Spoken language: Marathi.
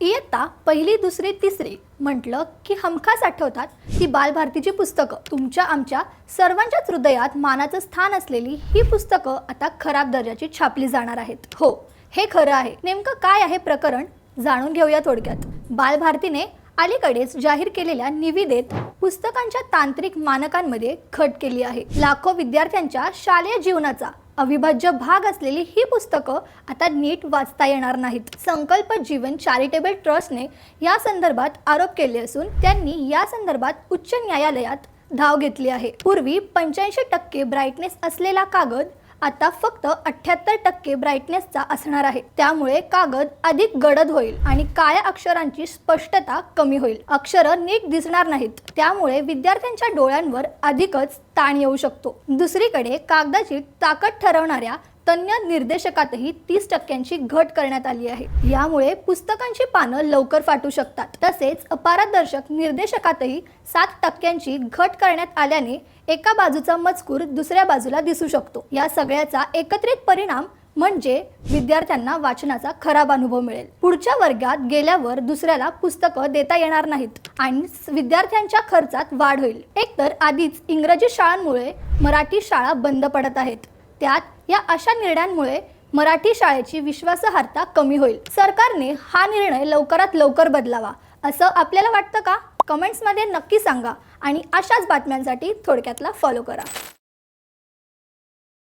इयत्ता पहिली दुसरी तिसरी म्हटलं की हमखास आठवतात ती बालभारतीची पुस्तकं। तुमच्या आमच्या सर्वांच्याच हृदयात मानाचं स्थान असलेली ही पुस्तकं आता खराब दर्जाची छापली जाणार आहेत। हो, हे खरं आहे। नेमकं काय आहे प्रकरण जाणून घेऊया थोडक्यात। बालभारतीने अलीकडेच जाहीर केलेल्या निविदेत पुस्तकांच्या तांत्रिक मानकांमध्ये घट केली आहे। लाखो विद्यार्थ्यांच्या शालेय जीवनाचा अविभाज्य भाग असलेली ही पुस्तकं आता नीट वाचता येणार नाहीत। संकल्प जीवन चॅरिटेबल ट्रस्टने या संदर्भात आरोप केले असून त्यांनी या संदर्भात उच्च न्यायालयात धाव घेतली आहे। पूर्वी 85% ब्राईटनेस असलेला कागद आता फक्त 78% ब्राईटनेसचा असणार आहे। त्यामुळे कागद अधिक गडद होईल आणि काळ्या अक्षरांची स्पष्टता कमी होईल। अक्षरं नीट दिसणार नाहीत, त्यामुळे विद्यार्थ्यांच्या डोळ्यांवर अधिकच ताण येऊ शकतो। दुसरीकडे कागदाची ताकद ठरवणाऱ्या तज्ञ निर्देशकातही 30% घट करण्यात आली आहे। यामुळे पुस्तकांची पानं लवकर फाटू शकतात। तसेच अपारदर्शक निर्देशकातही 7% घट करण्यात आल्याने एका बाजूचा मजकूर दुसऱ्या बाजूला दिसू शकतो। या सगळ्याचा एकत्रित परिणाम म्हणजे विद्यार्थ्यांना वाचनाचा खराब अनुभव मिळेल। पुढच्या वर्गात गेल्यावर दुसऱ्याला पुस्तकं देता येणार नाहीत आणि विद्यार्थ्यांच्या खर्चात वाढ होईल। एकतर आधीच इंग्रजी शाळांमुळे मराठी शाळा बंद पडत आहेत, त्यात या अशा निर्णयांमुळे मराठी शाळेची विश्वासार्हता कमी होईल। सरकारने हा निर्णय लवकरात लवकर बदलावा असं आपल्याला वाटतं का? कमेंट्समध्ये नक्की सांगा आणि अशाच बातम्यांसाठी थोडक्यातला फॉलो करा।